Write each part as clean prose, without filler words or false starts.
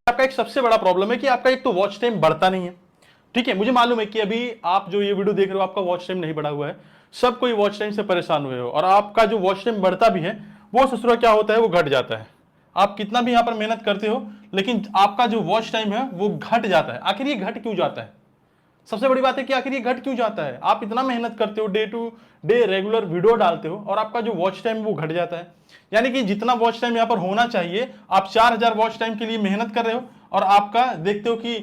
आपका एक सबसे बड़ा प्रॉब्लम है कि आपका एक तो वॉच टाइम बढ़ता नहीं है। ठीक है, मुझे मालूम है कि अभी आप जो ये वीडियो देख रहे हो आपका वॉच टाइम नहीं बढ़ा हुआ है, सब कोई वॉच टाइम से परेशान हुए हो, और आपका जो वॉच टाइम बढ़ता भी है वो ससुरा क्या होता है, वो घट जाता है। आप कितना भी यहां पर मेहनत करते हो लेकिन आपका जो वॉच टाइम है वो घट जाता है। आखिर ये घट क्यों जाता है? सबसे बड़ी बात है कि आखिर ये घट क्यों जाता है? आप इतना मेहनत करते हो, day to day regular video डालते हो, और आपका जो वॉच टाइम वो घट जाता है। यानी कि जितना वॉच टाइम यहां पर होना चाहिए, आप 4000 वॉच टाइम के लिए मेहनत कर रहे हो और आपका देखते हो कि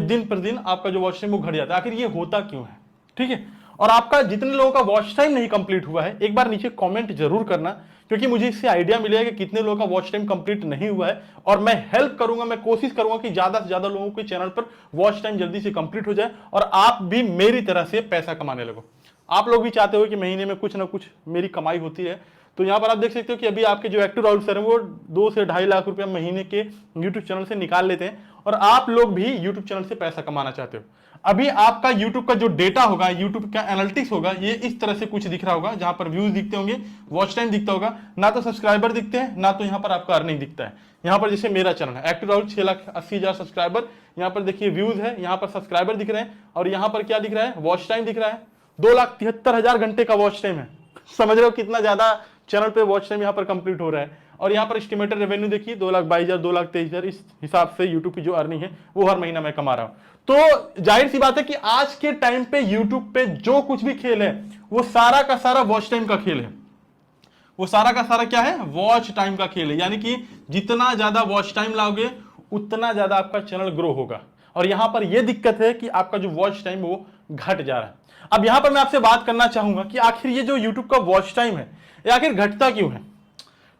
दिन पर दिन आपका जो वॉच टाइम वो घट जाता है। आखिर ये होता क्यों है? ठीक है, और आपका जितने लोगों का वॉच टाइम नहीं कंप्लीट हुआ है, एक बार नीचे कमेंट जरूर करना, क्योंकि मुझे इससे आइडिया मिलेगा कि कितने लोगों का वॉच टाइम कंप्लीट नहीं हुआ है, और मैं हेल्प करूंगा, मैं कोशिश करूंगा कि ज्यादा से ज्यादा लोगों के चैनल पर वॉच टाइम जल्दी से कंप्लीट हो जाए और आप भी मेरी तरह से पैसा कमाने लगो। आप लोग भी चाहते हो कि महीने में कुछ ना कुछ मेरी कमाई होती है, तो यहां पर आप देख सकते हो कि अभी आपके जो एक्टिव राहुल सर हैं वो 2 से 2.5 लाख रुपया महीने के यूट्यूब चैनल से निकाल लेते हैं, और आप लोग भी यूट्यूब चैनल से पैसा कमाना चाहते हो। अभी आपका यूट्यूब का जो डेटा होगा, यूट्यूब का एनालिटिक्स होगा, ये इस तरह से कुछ दिख रहा होगा, जहां पर व्यूज दिखते होंगे, वॉच टाइम दिखता होगा, ना तो सब्सक्राइबर दिखते हैं, ना तो यहां पर आपका अर्निंग दिखता है। यहां पर जैसे मेरा चैनल है एक्टिव राहुल 6,80,000 सब्सक्राइबर, यहां पर देखिए व्यूज है, यहां पर सब्सक्राइबर दिख रहे हैं, और यहां पर क्या दिख रहा है, वॉच टाइम दिख रहा है। 2,73,000 घंटे का वॉच टाइम है। समझ रहे हो कितना ज्यादा चैनल पे वॉच टाइम यहां पर कंप्लीट हो रहा है। और यहां पर एस्टिमेटेड रेवेन्यू देखिए 2,22,000, 2,23,000, इस हिसाब से यूट्यूब की जो अर्निंग है वो हर महीना मैं कमा रहा हूं। तो जाहिर सी बात है कि आज के टाइम पे यूट्यूब पे जो कुछ भी खेल है वो सारा का सारा वॉच टाइम का खेल है। वो सारा का सारा क्या है, वॉच टाइम का खेल है। यानी कि जितना ज्यादा वॉच टाइम लाओगे उतना ज्यादा आपका चैनल ग्रो होगा। और यहां पर यह दिक्कत है कि आपका जो वॉच टाइम वो घट जा रहा है। अब यहां पर मैं आपसे बात करना चाहूंगा कि आखिर ये जो यूट्यूब का वॉच टाइम है ये आखिर घटता क्यों है?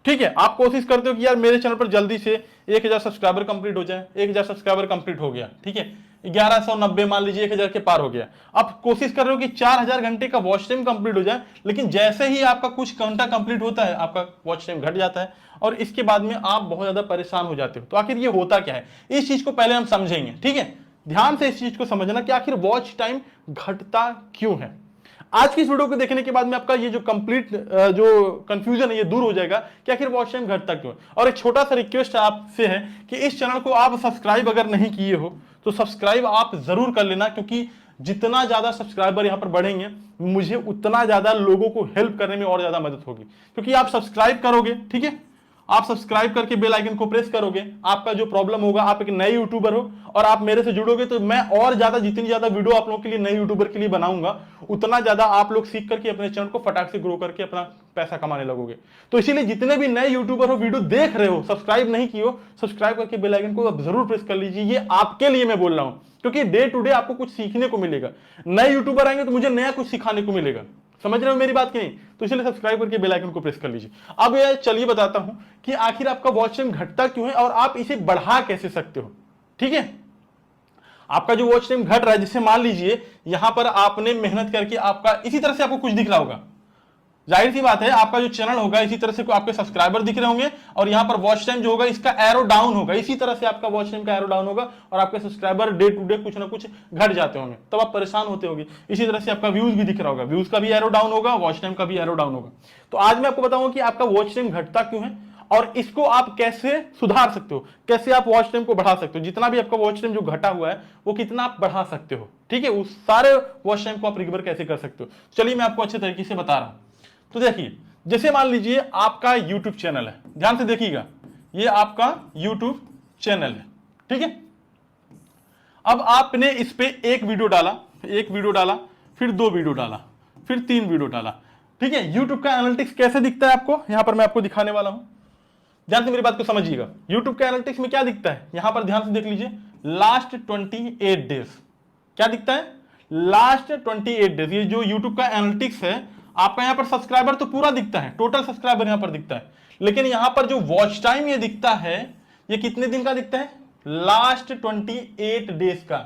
ठीक है, आप कोशिश करते हो कि यार मेरे चैनल पर जल्दी से 1,000 सब्सक्राइबर कंप्लीट हो जाए। 1,000 सब्सक्राइबर कंप्लीट हो गया, ठीक है, 1190 मान लीजिए 1,000 के पार हो गया। आप कोशिश कर रहे हो कि 4,000 घंटे का वॉच टाइम कंप्लीट हो जाए, लेकिन जैसे ही आपका कुछ घंटा कंप्लीट होता है आपका वॉच टाइम घट जाता है, और इसके बाद में आप बहुत ज्यादा परेशान हो जाते हो। तो आखिर ये होता क्या है, इस चीज को पहले हम समझेंगे। ठीक है, ध्यान से इस चीज को समझना कि आखिर वॉच टाइम घटता क्यों है। आज की इस वीडियो को देखने के बाद में आपका ये जो कंप्लीट जो कंफ्यूजन है ये दूर हो जाएगा कि आखिर वॉच टाइम घटता क्यों। और एक छोटा सा रिक्वेस्ट आपसे है कि इस चैनल को आप सब्सक्राइब अगर नहीं किए हो तो सब्सक्राइब आप जरूर कर लेना, क्योंकि जितना ज्यादा सब्सक्राइबर यहां पर बढ़ेंगे मुझे उतना ज्यादा लोगों को हेल्प करने में और ज्यादा मदद होगी। क्योंकि आप सब्सक्राइब करोगे, ठीक है, आप सब्सक्राइब करके बेल आइकन को प्रेस करोगे, आपका जो प्रॉब्लम होगा, आप एक नए यूट्यूबर हो और आप मेरे से जुड़ोगे तो मैं और ज्यादा जितनी ज्यादा वीडियो आप लोगों के लिए नए यूट्यूबर के लिए बनाऊंगा उतना ज्यादा आप लोग सीख करके अपने चैनल को फटाक से ग्रो करके अपना पैसा कमाने लगोगे। तो इसीलिए जितने भी नए यूट्यूबर हो, वीडियो देख रहे हो, सब्सक्राइब नहीं किए हो, सब्सक्राइब करके बेल आइकन को आप जरूर प्रेस कर लीजिए। ये आपके लिए मैं बोल रहा हूं, क्योंकि डे टू डे आपको कुछ सीखने को मिलेगा। नए यूट्यूबर आएंगे तो मुझे नया कुछ सिखाने को मिलेगा। समझ रहे हो मेरी बात की नहीं? तो इसलिए सब्सक्राइब करके बेल आइकन को प्रेस कर लीजिए। अब ये चलिए बताता हूं कि आखिर आपका वॉच टाइम घटता क्यों है और आप इसे बढ़ा कैसे सकते हो। ठीक है, आपका जो वॉच टाइम घट रहा है, जैसे मान लीजिए यहां पर आपने मेहनत करके आपका इसी तरह से आपको कुछ दिख रहा होगा, जाहिर सी बात है आपका जो चैनल होगा इसी तरह से आपके सब्सक्राइबर दिख रहे होंगे, और यहां पर वॉच टाइम जो होगा इसका एरो डाउन होगा, इसी तरह से आपका वॉच टाइम का एरो डाउन होगा, और आपके सब्सक्राइबर डे टू डे कुछ ना कुछ घट जाते होंगे, तब आप परेशान होते होंगे। इसी तरह से आपका व्यूज भी दिख रहा होगा, व्यूज का भी एरो डाउन होगा, वॉच टाइम का भी एरो डाउन होगा। तो आज मैं आपको बताऊंगा कि आपका वॉच टाइम घटता क्यों है और इसको आप कैसे सुधार सकते हो, कैसे आप वॉच टाइम को बढ़ा सकते हो। जितना भी आपका वॉच टाइम जो घटा हुआ है वो कितना आप बढ़ा सकते हो, ठीक है, उस सारे वॉच टाइम को आप रिकवर कैसे कर सकते हो, चलिए मैं आपको अच्छे तरीके से बता रहा हूं। तो देखिए, जैसे मान लीजिए आपका YouTube चैनल है, ध्यान से देखिएगा, ये आपका YouTube चैनल है, ठीक है। अब आपने इस पे एक वीडियो डाला, फिर 2 वीडियो डाला, फिर 3 वीडियो डाला, ठीक है। YouTube का एनालिटिक्स कैसे दिखता है आपको, यहां पर मैं आपको दिखाने वाला हूं, ध्यान से मेरी बात को समझिएगा। YouTube का एनालिटिक्स में क्या दिखता है, यहां पर ध्यान से देख लीजिए, लास्ट 28 डेज क्या दिखता है, लास्ट 28 डेज। ये जो YouTube का एनालिटिक्स है, आपका यहां पर सब्सक्राइबर तो पूरा दिखता है, टोटल सब्सक्राइबर यहां पर दिखता है, लेकिन यहां पर जो वॉच टाइम ये दिखता है ये कितने दिन का दिखता है, लास्ट 28 डेज का।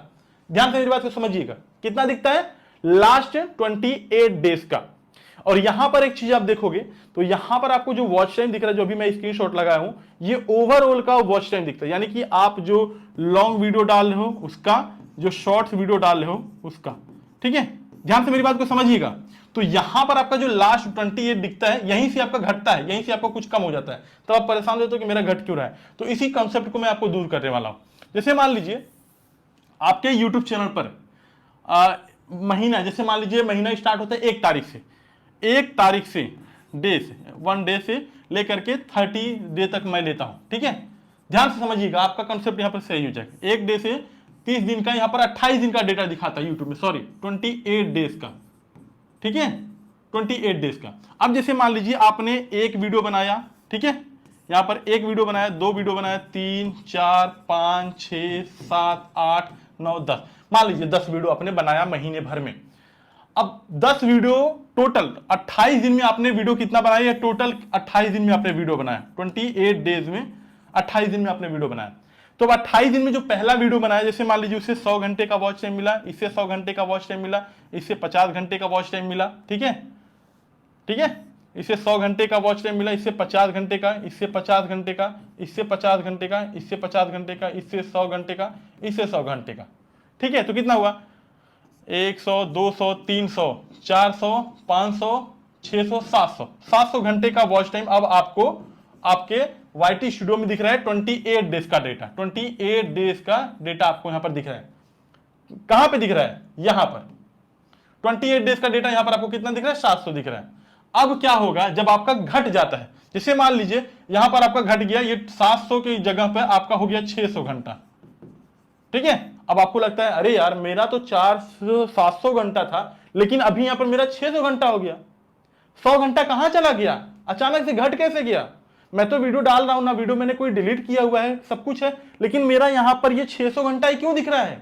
ध्यान से मेरी बात को समझिएगा, कितना दिखता है, लास्ट 28 डेज का। और यहां पर एक चीज आप देखोगे तो यहां पर आपको जो वॉच टाइम दिख रहा है, जो अभी मैं स्क्रीनशॉट लगाया हूं, ये ओवरऑल का वॉच टाइम दिखता है, यानी कि आप जो लॉन्ग वीडियो डाल रहे हो उसका, जो शॉर्ट्स वीडियो डाल रहे हो उसका, ठीक है। ध्यान से मेरी बात को समझिएगा। तो यहां पर आपका जो लास्ट 28 दिखता है, यहीं से आपका घटता है, यहीं से आपको कुछ कम हो जाता है, तो आप परेशान रहते हो कि मेरा घट क्यों रहा है। तो इसी कंसेप्ट को मैं आपको दूर करने वाला हूं। जैसे मान लीजिए आपके यूट्यूब चैनल पर महीना, जैसे मान लीजिए महीना स्टार्ट होता है 1 तारीख से, 1 तारीख से डे से 1 डे से लेकर के 30 डे तक मैं लेता हूं, ठीक है। ध्यान से समझिएगा, आपका कंसेप्ट यहां पर सही हो जाएगा। 1 डे से 30 दिन का, यहां पर 28 दिन का डेटा दिखाता है यूट्यूब में, सॉरी 28 डेज का, ठीक है, 28 डेज का। अब जैसे मान लीजिए आपने एक वीडियो बनाया, ठीक है, यहां पर एक वीडियो बनाया, 2 वीडियो बनाया, 3 4 5 6 7 8 9 10, मान लीजिए 10 वीडियो आपने बनाया महीने भर में। अब 10 वीडियो टोटल 28 दिन में आपने वीडियो कितना बनाया, टोटल 28 दिन में आपने वीडियो बनाया, 28 डेज में 28 दिन में आपने वीडियो बनाया। तो अब 28 दिन में जो पहला वीडियो बनाया, जैसे मान लीजिए उससे 100 घंटे का वॉच टाइम मिला, इससे 100 घंटे का वॉच टाइम मिला, इससे 50 घंटे का वॉच टाइम मिला, ठीक है, ठीक है, इससे 100 घंटे का वॉच टाइम मिला, इससे 50 घंटे का, इससे 50 घंटे का, इससे 50 घंटे का, इससे 50 घंटे का, इससे 100 घंटे का, इससे 100 घंटे का, ठीक है। तो कितना हुआ, 100 200 300 400 500 600 700 700 घंटे का वॉच टाइम अब आपको आपके YT स्टूडियो में दिख रहा है। 28 डेज का डेटा, 28 डेज का डेटा आपको यहां पर दिख रहा है। कहां पे दिख रहा है, यहां पर 28 डेज का डेटा यहां पर आपको कितना दिख रहा है, 700 दिख रहा है। अब क्या होगा जब आपका घट जाता है, जैसे मान लीजिए यहां पर आपका घट गया, ये 700 की जगह पर आपका हो गया 600 घंटा, ठीक है। अब आपको लगता है अरे यार मेरा तो 700 घंटा था, लेकिन अभी यहां पर मेरा 600 घंटा हो गया, 100 घंटा कहां चला गया, अचानक से घट कैसे गया। मैं तो वीडियो डाल रहा हूं ना, वीडियो मैंने कोई डिलीट किया हुआ है, सब कुछ है, लेकिन मेरा यहां पर ये 600 घंटा ही क्यों दिख रहा है।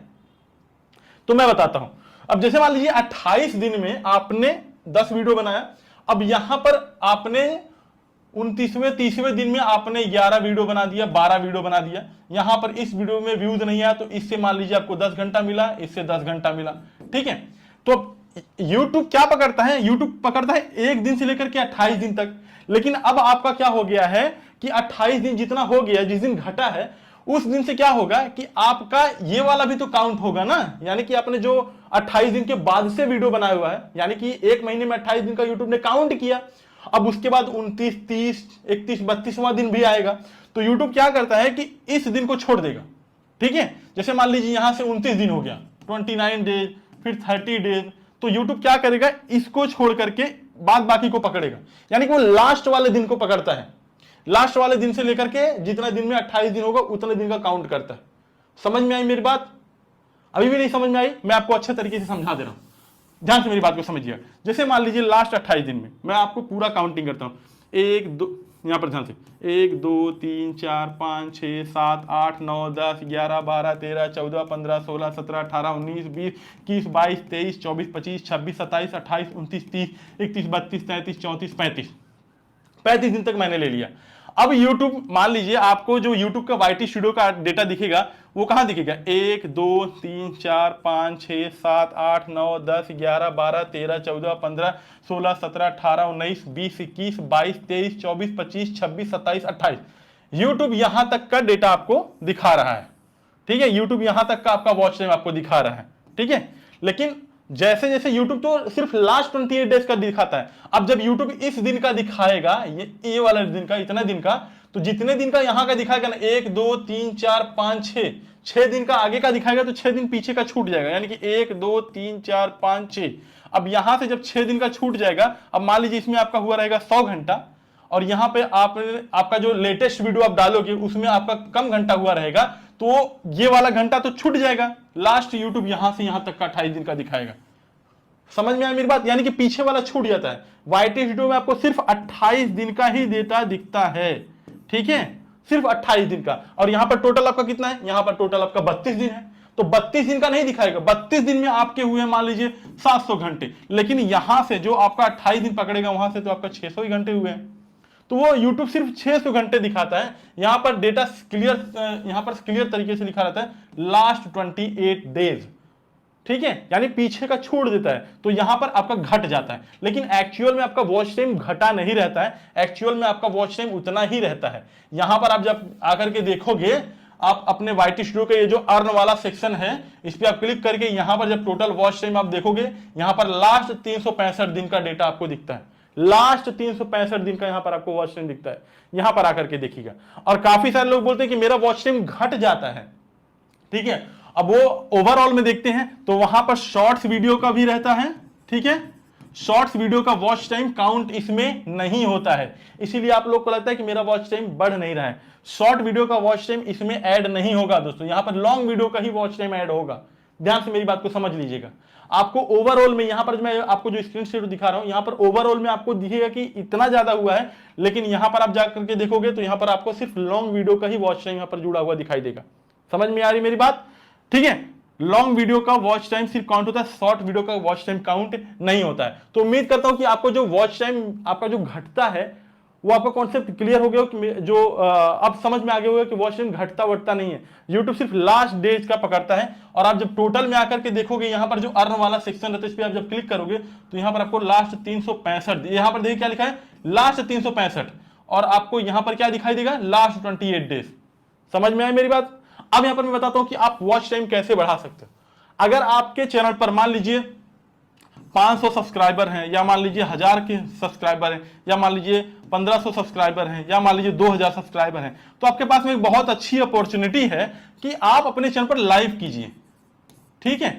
तो मैं बताता हूं। अब जैसे मान लीजिए 28 दिन में आपने 10 वीडियो बनाया, अब यहां पर आपने 29वें 30वें दिन में आपने 11 वीडियो बना दिया, 12 वीडियो बना दिया। यहां पर इस वीडियो में व्यूज नहीं आया, तो इससे मान लीजिए आपको 10 घंटा मिला, इससे 10 घंटा मिला, ठीक है। तो YouTube क्या पकड़ता है, YouTube पकड़ता है 1 दिन से लेकर के 28 दिन तक। लेकिन अब आपका क्या हो गया है कि 28 दिन जितना हो गया, जिस दिन घटा है उस दिन से क्या होगा कि आपका ये वाला भी तो काउंट होगा ना, यानी कि आपने जो 28 दिन के बाद से वीडियो बनाया हुआ है, यानी कि एक महीने में 28 दिन का यूट्यूब ने काउंट किया। अब उसके बाद 29 30 31 32वां दिन भी आएगा, तो यूट्यूब क्या करता है कि इस दिन को छोड़ देगा, ठीक है। जैसे मान लीजिए यहां से 29 दिन हो गया, 29 डेज, फिर 30 डेज, तो यूट्यूब क्या करेगा, इसको छोड़ करके बाद बाकी को पकड़ेगा, यानी कि वो लास्ट वाले दिन को पकड़ता है। लास्ट वाले दिन से लेकर के जितना दिन में 28 दिन होगा उतने दिन का काउंट करता है। समझ में आई मेरी बात, अभी भी नहीं समझ में आई, मैं आपको अच्छे तरीके से समझा दे रहा हूं, ध्यान से मेरी बात को समझिए। जैसे मान लीजिए लास्ट 28 दिन में मैं आपको पूरा काउंटिंग करता हूं, 1 2, यहां पर ध्यान से, 1 2 3 4 5 6 7 8 9 10 11 12 13 14 15 16 17 18 19 20 21 22 23 24 25 26 27 28 29 30 31 32 33 34 35 दिन तक मैंने ले लिया। अब YouTube मान लीजिए आपको जो YouTube का YT स्टूडियो का डेटा दिखेगा वो कहां दिखेगा, 1 2 3 4 5 6 7 8 9 10 11 12 13 14 15 16 17 18 19 20 21 22 23 24 25 26 27 28, YouTube यहां तक का डेटा आपको दिखा रहा है, ठीक है। YouTube यहां तक का आपका वॉच टाइम आपको दिखा रहा है, ठीक है। लेकिन जैसे जैसे YouTube तो सिर्फ लास्ट 28 डेज का दिखाता है। अब जब YouTube इस दिन का दिखाएगा, ये वाला दिन का, इतना दिन का, तो जितने दिन का यहां का दिखाएगा ना, 1 2 3 4 5 6 दिन का आगे का दिखाएगा, तो 6 दिन पीछे का छूट जाएगा, यानी कि 1 2 3 4 5 6। अब यहां से जब 6 दिन का छूट जाएगा, अब मान लीजिए इसमें आपका हुआ रहेगा 100 घंटा, और यहां पे आपका जो लेटेस्ट वीडियो आप डालोगे उसमें आपका कम घंटा हुआ रहेगा, तो ये वाला घंटा तो छूट जाएगा। लास्ट यूट्यूब यहां से यहां तक का 28 दिन का दिखाएगा। समझ में आया मेरी बात, यानी कि पीछे वाला छूट जाता है। YT वीडियो में आपको सिर्फ 28 दिन का ही डेटा दिखता है, ठीक है, सिर्फ 28 दिन का। और यहां पर टोटल आपका कितना है, यहां पर टोटल आपका 32 दिन है, तो 32 दिन का नहीं दिखाएगा। 32 दिन में आपके हुए मान लीजिए 700 घंटे, लेकिन यहां से जो आपका 28 दिन पकड़ेगा वहां से तो आपका 600 ही घंटे हुए हैं, तो वो YouTube सिर्फ 600 घंटे दिखाता है। यहां पर डेटा क्लियर, यहां पर क्लियर तरीके से लिखा रहता है लास्ट 28 डेज, ठीक है, यानी पीछे का छोड़ देता है, तो यहां पर आपका घट जाता है। लेकिन एक्चुअल में आपका वॉच टाइम घटा नहीं रहता है, एक्चुअल में आपका वॉच टाइम उतना ही रहता है। यहां पर आप जब आकर के देखोगे, आप अपने YT स्टूडियो के ये जो अर्न वाला सेक्शन है इस पर आप क्लिक करके यहां पर जब टोटल वॉच टाइम आप देखोगे, यहां पर लास्ट 365 दिन का डेटा आपको दिखता है। लास्ट 365 दिन का यहां पर आपको वॉच टाइम दिखता है, यहां पर आकर के देखिएगा। और काफी सारे लोग बोलते हैं कि मेरा वॉच टाइम घट जाता है, ठीक है। अब वो ओवरऑल में देखते हैं तो वहां पर शॉर्ट्स वीडियो का भी रहता है, ठीक है। शॉर्ट्स वीडियो का वॉच टाइम काउंट इसमें नहीं होता है, इसीलिए आप लोग को लगता है कि मेरा वॉच टाइम बढ़ नहीं रहा है। शॉर्ट वीडियो का वॉच टाइम इसमें ऐड नहीं होगा दोस्तों, यहां पर लॉन्ग वीडियो का ही वॉच टाइम ऐड होगा। ध्यान से मेरी बात को समझ लीजिएगा। आपको ओवरऑल में यहां पर मैं आपको जो स्क्रीन शेयर दिखा रहा हूं, यहां पर ओवरऑल में आपको दिखेगा कि इतना ज्यादा हुआ है, लेकिन यहां पर आप जाकर के देखोगे तो यहां पर आपको सिर्फ लॉन्ग वीडियो का ही वॉच टाइम यहां पर जुड़ा हुआ दिखाई देगा। समझ में आ रही मेरी बात, ठीक है। लॉन्ग वीडियो का वॉच टाइम सिर्फ काउंट होता है, शॉर्ट वीडियो का वॉच टाइम काउंट नहीं होता है। तो उम्मीद करता हूं कि आपको जो वॉच टाइम आपका जो घटता है वो आपका कॉन्सेप्ट क्लियर हो गया कि जो अब समझ में आ गया होगा कि वॉच टाइम घटता बढ़ता नहीं है। यूट्यूब सिर्फ लास्ट डेज का पकड़ता है, और आप जब टोटल में आकर के देखोगे यहां पर जो अर्न वाला सेक्शन रहता है, इस पर आप जब क्लिक करोगे तो यहां पर आपको लास्ट 365, यहां पर देखिए क्या लिखा है, लास्ट 365, और आपको यहां पर क्या दिखाई देगा, लास्ट 28 डेज। समझ में आई मेरी बात। अब यहां पर मैं बताता हूं कि आप वॉच टाइम कैसे बढ़ा सकते हो। अगर आपके चैनल पर मान लीजिए 500 सब्सक्राइबर हैं, या मान लीजिए 1000 के सब्सक्राइबर हैं, या मान लीजिए 1500 सब्सक्राइबर हैं, या मान लीजिए 2000 सब्सक्राइबर हैं, तो आपके पास में एक बहुत अच्छी अपॉर्चुनिटी है कि आप अपने चैनल पर लाइव कीजिए, ठीक है।